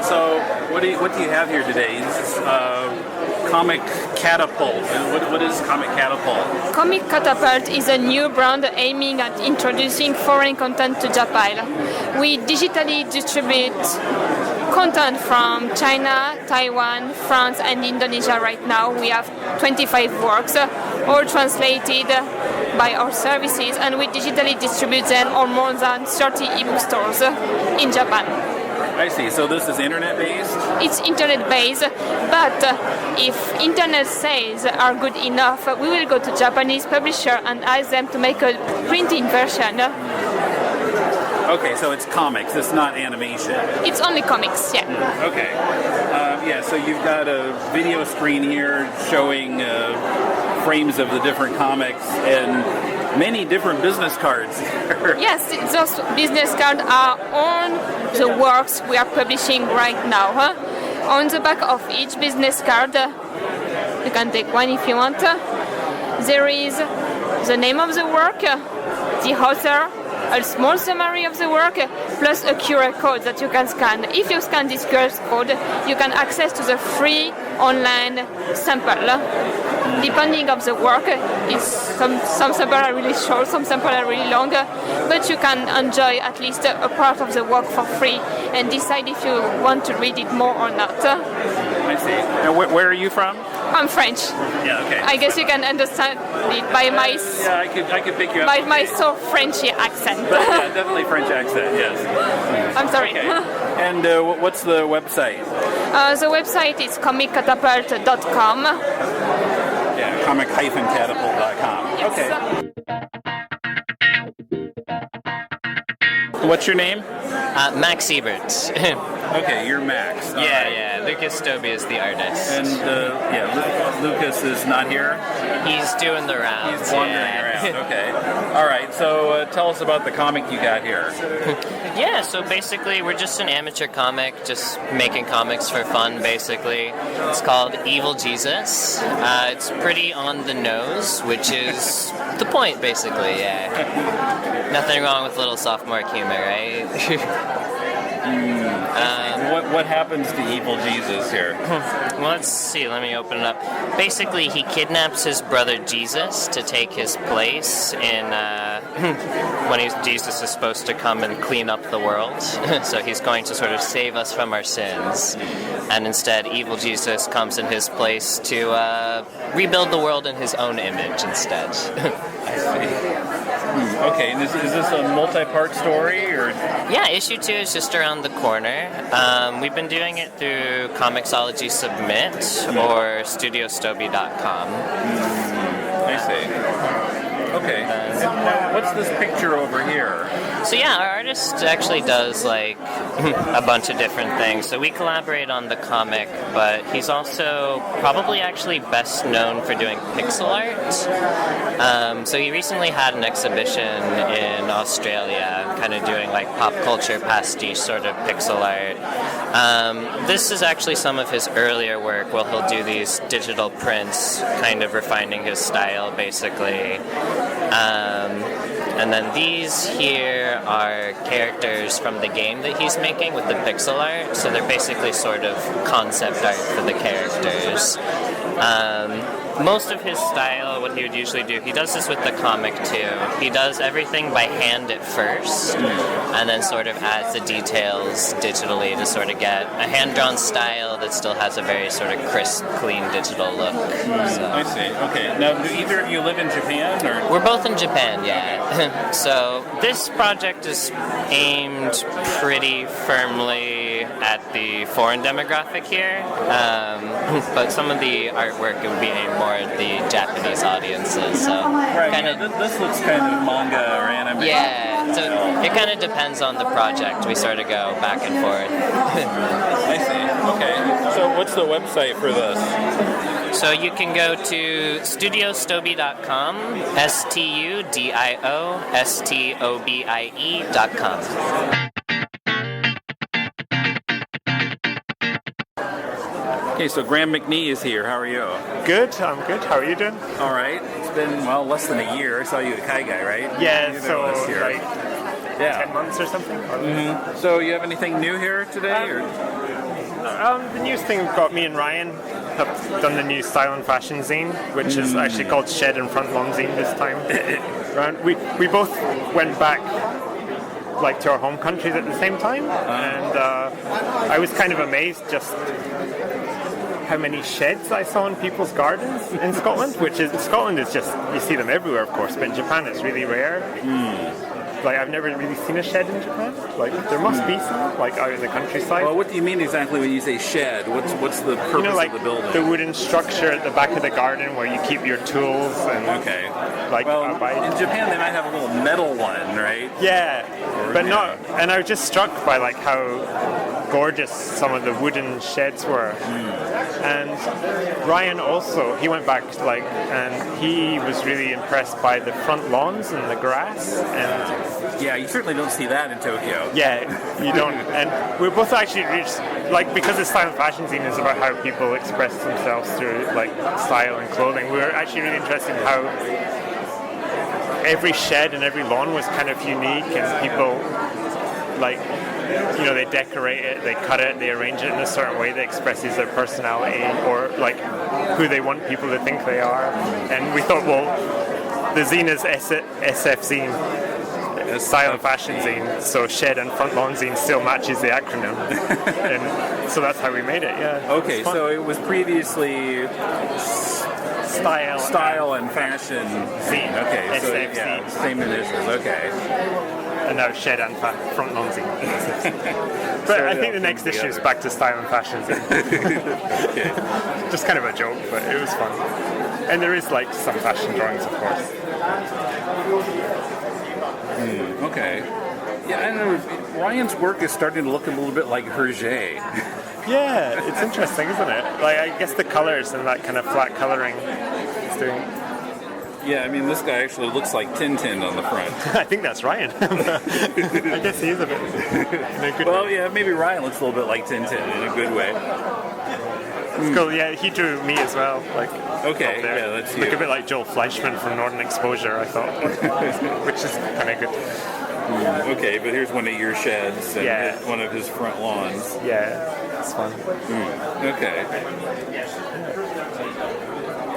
So what do you have here today? This is Comic Catapult. What is Comic Catapult?
Comic Catapult is a new brand aiming at introducing foreign content to Japan. We digitally distribute content from China, Taiwan, France, and Indonesia right now. We have 25 works, all translated by our services, and we digitally distribute them on more than 30 ebook stores in Japan.
I see. So this is internet-based?
It's internet-based, but if internet sales are good enough, we will go to Japanese publisher and ask them to make a printing version.
Okay, so it's comics, it's not animation.
It's only comics, yeah.
Okay. So you've got a video screen here showing frames of the different comics and many different business cards.
Yes, those business cards are on the works we are publishing right now. On the back of each business card, you can take one if you want, there is the name of the work, the author, a small summary of the work, plus a QR code that you can scan. If you scan this QR code, you can access to the free online sample. Depending on the work, some samples are really short, some samples are really long, but you can enjoy at least a part of the work for free and decide if you want to read it more or not.
I see. Now, where are you from?
I'm French.
Yeah, okay.
I guess you can understand it by my
I could pick you up
by my so Frenchy accent.
But, yeah, definitely French accent. Yes.
I'm sorry.
Okay. And what's the website?
The website is comiccatapult.com.
Yeah, comic-catapult.com.
Yes.
Okay. What's your name?
Max Ebert.
Okay, you're Max. All
yeah,
right.
yeah. Lucas Dobie is the artist.
And Lucas is not here?
He's doing the rounds.
He's wandering around. Okay. All right, so tell us about the comic you got here.
Yeah, so basically we're just an amateur comic, just making comics for fun, basically. It's called Evil Jesus. It's pretty on the nose, which is the point, basically, yeah. Nothing wrong with little sophomore humor, right?
What happens to Evil Jesus here?
Well, let's see. Let me open it up. Basically, he kidnaps his brother Jesus to take his place in when Jesus is supposed to come and clean up the world. So he's going to sort of save us from our sins. And instead, Evil Jesus comes in his place to rebuild the world in his own image instead.
I see. Okay, and is this a multi-part story, or?
Yeah, issue 2 is just around the corner. We've been doing it through Comixology Submit or StudioStoby.com.
I see. Okay. Now, what's this picture over here?
So yeah, our artist actually does like a bunch of different things. So we collaborate on the comic, but he's also probably actually best known for doing pixel art. So he recently had an exhibition in Australia, kind of doing like pop culture pastiche sort of pixel art. This is actually some of his earlier work where he'll do these digital prints, kind of refining his style basically. And then these here are characters from the game that he's making with the pixel art. So they're basically sort of concept art for the characters. Most of his style, what he would usually do, he does this with the comic too. He does everything by hand at first, and then sort of adds the details digitally to sort of get a hand-drawn style that still has a very sort of crisp, clean digital look. So.
I see. Okay. Now, do either of you live in Japan, or?
We're both in Japan, yeah. So this project is aimed pretty firmly at the foreign demographic here, but some of the artwork would be aimed more at the Japanese audiences. So
this looks kind of manga or anime.
Yeah, so it kind of depends on the project. We sort of go back and forth.
I see. Okay. So what's the website for this?
So you can go to StudioStoby.com, StudioStobie.com.
Okay, so Graham McNee is here. How are you?
Good, I'm good. How are you doing?
All right. It's been, less than a year. I saw you at Kai Guy, right?
Yeah, so
like
10 months or something.
Mm-hmm. So you have anything new here today?
The newest thing got me and Ryan have done the new style and fashion zine, which is actually called Shed and Front Lawn Zine this time. We both went back to our home countries at the same time, and I was kind of amazed just how many sheds I saw in people's gardens in Scotland, Scotland is just, you see them everywhere of course, but in Japan it's really rare. I've never really seen a shed in Japan. There must be some, out in the countryside.
Well, what do you mean exactly when you say shed? What's the purpose of the building?
The wooden structure at the back of the garden where you keep your tools and...
Okay. In Japan they might have a little metal one, right?
Yeah, but not... And I was just struck by how gorgeous some of the wooden sheds were. And Ryan also, he went back and he was really impressed by the front lawns and the grass. And
yeah, you certainly don't see that in Tokyo.
Yeah, you don't. And we're both actually because the style and fashion zine is about how people express themselves through style and clothing. We were actually really interested in how every shed and every lawn was kind of unique, and people they decorate it, they cut it, they arrange it in a certain way that expresses their personality or who they want people to think they are. And we thought, the zine is SF zine, style and fashion zine, so Shed and Front Lawn Zine still matches the acronym. And so that's how we made it, yeah.
Okay, so it was previously Style and Fashion Zine. Okay, so yeah, same initials, okay.
And now Shed and Front Lawn Zine. But I think the next issue is back to Style and Fashion Zine. Just kind of a joke, but it was fun. And there is some fashion drawings, of course.
Okay. Yeah, I know. Ryan's work is starting to look a little bit like Hergé.
Yeah, it's interesting, isn't it? Like, I guess the colors and that kind of flat coloring it's doing.
Yeah, I mean, this guy actually looks like Tintin on the front.
I think that's Ryan. I guess he is a bit. In a good
well,
way.
yeah, maybe Ryan looks a little bit like Tintin in a good way.
It's cool. Yeah, he drew me as well. Like,
okay, yeah, that's you.
Look a bit like Joel Fleischman from Northern Exposure, I thought, which is kind of good.
Okay, but here's one of your sheds and one of his front lawns.
Yeah, it's fun.
Okay.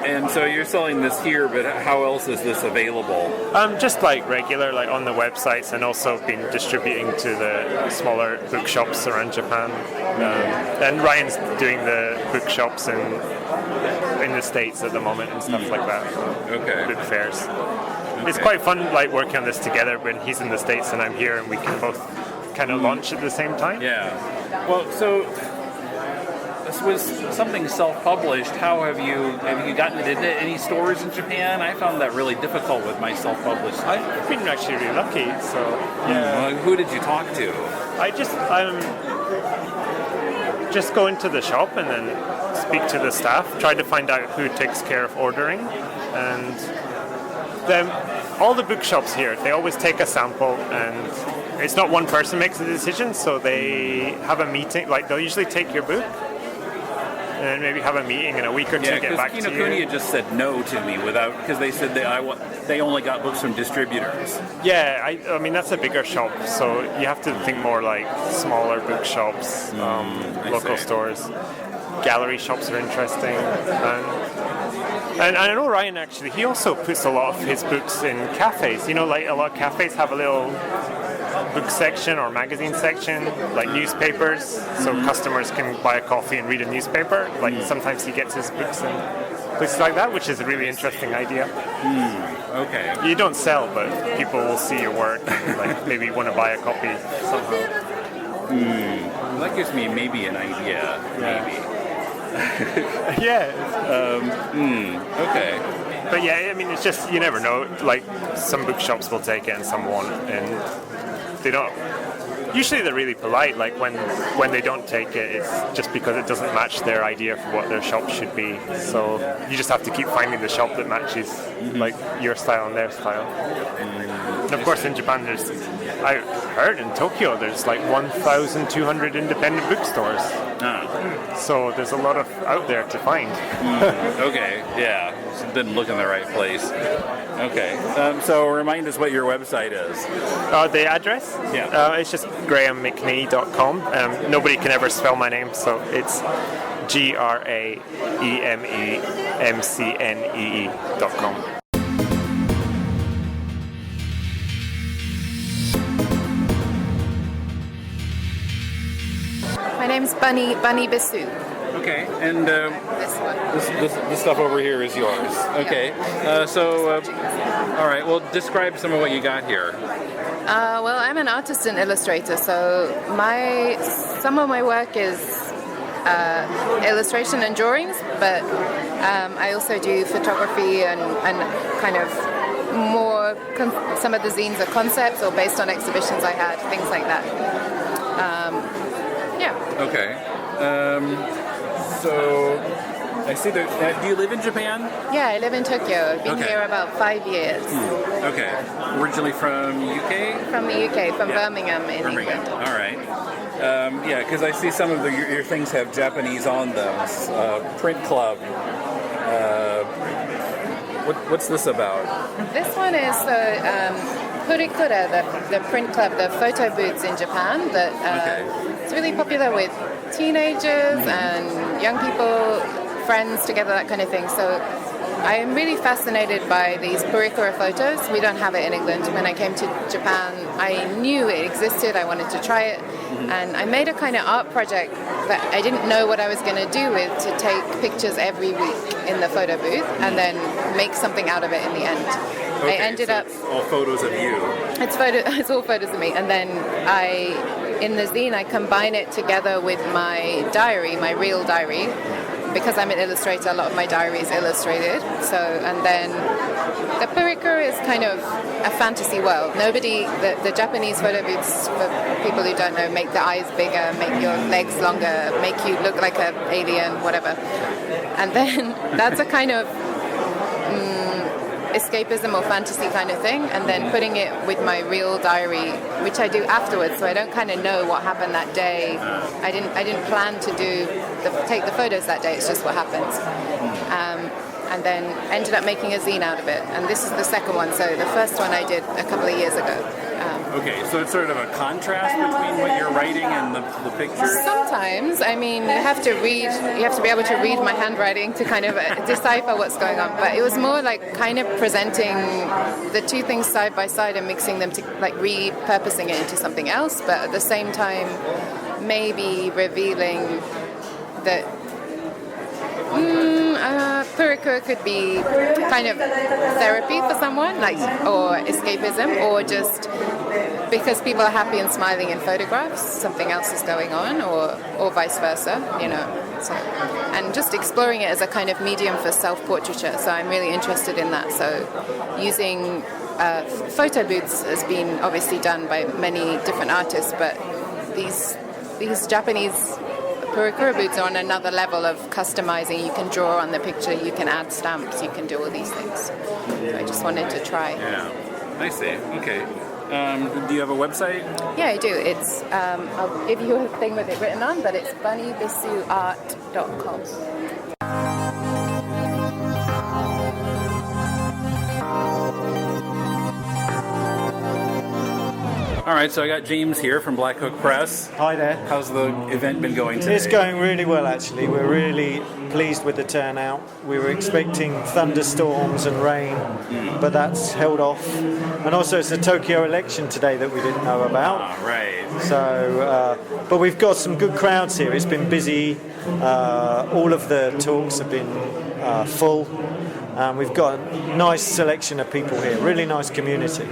And so you're selling this here, but how else is this available?
Just like regular, like on the websites, and also been distributing to the smaller bookshops around Japan. And Ryan's doing the bookshops in the States at the moment and stuff like that.
Okay.
Book fairs. It's quite fun, like working on this together when he's in the States and I'm here, and we can both kind of launch at the same time.
Yeah. Well, so this was something self-published. How have you gotten it into any stores in Japan? I found that really difficult with my self-published.
I've been actually really lucky. So yeah.
Well, who did you talk to?
I just go into the shop and then speak to the staff. Try to find out who takes care of ordering, and then all the bookshops here, they always take a sample, and it's not one person makes the decision. So they have a meeting. Like, they'll usually take your book and then maybe have a meeting in a week or two, get back to you.
Kinokuniya just said no to me because they said they only got books from distributors.
Yeah, I mean that's a bigger shop, so you have to think more like smaller bookshops, local stores. Gallery shops are interesting, and I know Ryan actually. He also puts a lot of his books in cafes. You know, like a lot of cafes have a little book section or magazine section, like newspapers, so customers can buy a coffee and read a newspaper. Like sometimes he gets his books in places like that, which is a really interesting idea.
Okay.
You don't sell, but people will see your work and like maybe want to buy a copy somehow.
That gives me maybe an idea. Maybe.
Yeah.
Okay.
But yeah, I mean, it's just, you never know. Like, some bookshops will take it and some won't, and they don't. Usually they're really polite. Like, when they don't take it, it's just because it doesn't match their idea for what their shop should be. So you just have to keep finding the shop that matches, like, your style and their style. And of course, in Japan, I heard in Tokyo, there's like 1,200 independent bookstores. So there's a lot out there to find.
Okay, yeah. Didn't look in the right place. Okay. So remind us what your website is.
The address?
Yeah.
It's just grahamemcnee.com. Nobody can ever spell my name, so it's GRAEMEMCNEE.com.
My name's Bunny Bisu.
Okay, and this stuff over here is yours. Okay, all right. Well, describe some of what you got here.
Well, I'm an artist and illustrator, so some of my work is illustration and drawings, but I also do photography and kind of more. Some of the zines are concepts or based on exhibitions I had, things like that. Yeah.
Okay. So I see that. Do you live in Japan?
Yeah, I live in Tokyo. I've been here about 5 years.
Okay. Originally from UK?
From the UK, from Birmingham in England.
All right. Yeah, because I see some of your things have Japanese on them. Print Club. What's this about?
This one is the Purikura, the print club, the photo booths in Japan. That it's really popular with teenagers and young people, friends together, that kind of thing. So I am really fascinated by these Purikura photos. We don't have it in England. When I came to Japan, I knew it existed. I wanted to try it. And I made a kind of art project that I didn't know what I was going to do with, to take pictures every week in the photo booth and then make something out of it in the end.
Okay,
I ended up...
all photos of you.
It's all photos of me. And then in the zine, I combine it together with my diary, my real diary. Because I'm an illustrator, a lot of my diary is illustrated. So, and then the Purikura is kind of a fantasy world. The Japanese photo booths, for people who don't know, make the eyes bigger, make your legs longer, make you look like an alien, whatever. And then that's a kind of escapism or fantasy kind of thing, and then putting it with my real diary, which I do afterwards, so I don't kind of know what happened that day. I didn't plan to take the photos that day. It's just what happens. And then ended up making a zine out of it, and this is the second one. So the first one I did a couple of years ago.
Okay, so it's sort of a contrast between what you're writing and the pictures?
Sometimes. I mean, you have to be able to read my handwriting to kind of decipher what's going on. But it was more like kind of presenting the two things side by side and mixing them to, like, repurposing it into something else, but at the same time maybe revealing that Purikura could be kind of therapy for someone, or escapism, or just because people are happy and smiling in photographs, something else is going on, or vice versa, So, and just exploring it as a kind of medium for self-portraiture. So I'm really interested in that. So using photo booths has been obviously done by many different artists, but these Japanese Purikura booths are on another level of customizing. You can draw on the picture, you can add stamps, you can do all these things. So I just wanted to try.
Yeah, I see. Okay. Do you have a website?
Yeah, I do. It's I'll give you a thing with it written on, but it's bunnybisuart.com.
All right, so I got James here from Black Hook Press.
Hi there.
How's the event been going today?
It's going really well, actually. We're really pleased with the turnout. We were expecting thunderstorms and rain, but that's held off. And also, it's the Tokyo election today that we didn't know about.
Right.
So, but we've got some good crowds here. It's been busy. All of the talks have been full. We've got a nice selection of people here. Really nice community.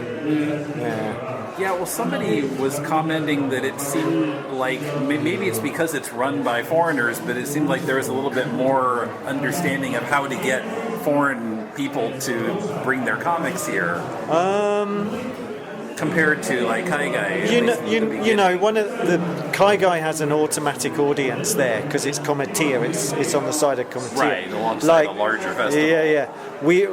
Yeah, well, somebody was commenting that it seemed like maybe it's because it's run by foreigners, but it seemed like there was a little bit more understanding of how to get foreign people to bring their comics here. Compared to like Kaigai.
One of the Kaigai has an automatic audience there because it's Cometia. It's on the side of Cometia.
Right, alongside a larger festival.
Yeah. We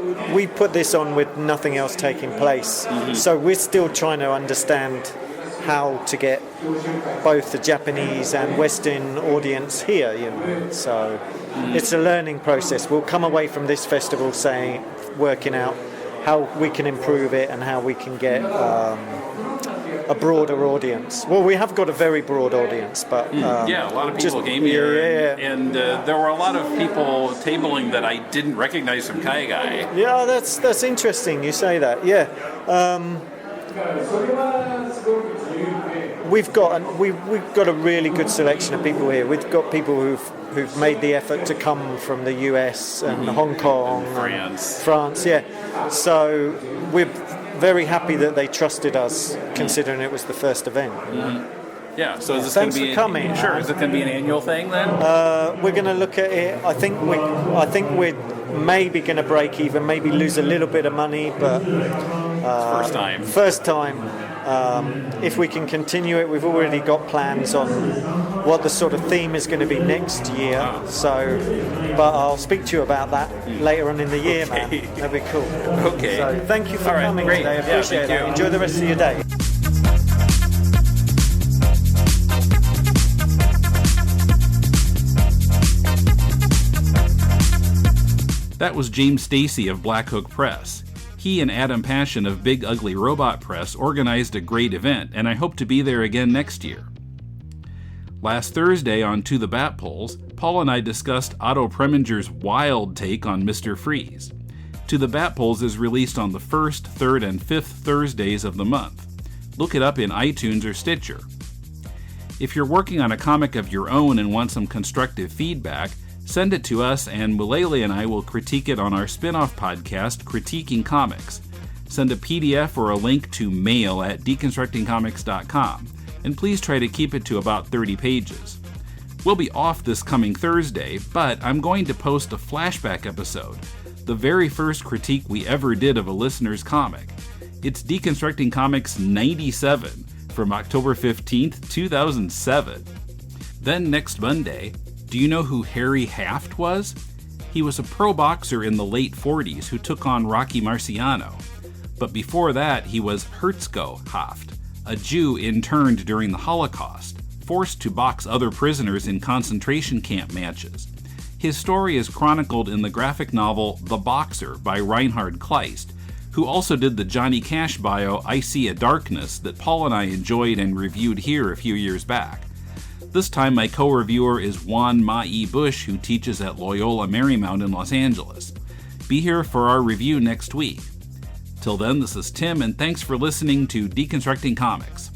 put this on with nothing else taking place, so we're still trying to understand how to get both the Japanese and Western audience here. So it's a learning process. We'll come away from this festival working out how we can improve it and how we can get a broader audience. Well, we have got a very broad audience, but
a lot of people came here, and there were a lot of people tabling that I didn't recognize from Kaigai.
Yeah, that's interesting. You say that. Yeah, we've got a really good selection of people here. We've got people who've made the effort to come from the US and Hong Kong,
and
France. Yeah, so we're very happy that they trusted us, considering it was the first event.
Yeah, so is this
thanks
going to be
for coming.
Sure, is it going to be an annual thing then?
We're going to look at it. I think we're maybe going to break even, maybe lose a little bit of money, but First time. If we can continue it, we've already got plans on what the sort of theme is going to be next year. So, but I'll speak to you about that later on in the year, man. That'd be cool.
Okay.
So thank you for coming
great.
today. I appreciate it. Enjoy the rest of your day.
That was James Stacy of Black Hook Press. He and Adam Passion of Big Ugly Robot Press organized a great event, and I hope to be there again next year. Last Thursday on To the Bat Poles, Paul and I discussed Otto Preminger's wild take on Mr. Freeze. To the Bat Poles is released on the 1st, 3rd, and 5th Thursdays of the month. Look it up in iTunes or Stitcher. If you're working on a comic of your own and want some constructive feedback, send it to us, and Mulele and I will critique it on our spin-off podcast, Critiquing Comics. Send a PDF or a link to mail@deconstructingcomics.com, and please try to keep it to about 30 pages. We'll be off this coming Thursday, but I'm going to post a flashback episode. the very first critique we ever did of a listener's comic. It's Deconstructing Comics 97 from October 15th, 2007. Then next Monday, do you know who Harry Haft was? He was a pro boxer in the late 40s who took on Rocky Marciano. But before that, he was Herzko Haft, a Jew interned during the Holocaust, forced to box other prisoners in concentration camp matches. His story is chronicled in the graphic novel The Boxer by Reinhard Kleist, who also did the Johnny Cash bio I See a Darkness that Paul and I enjoyed and reviewed here a few years back. This time my co-reviewer is Juan Mai Bush, who teaches at Loyola Marymount in Los Angeles. Be here for our review next week. Till then, this is Tim, and thanks for listening to Deconstructing Comics.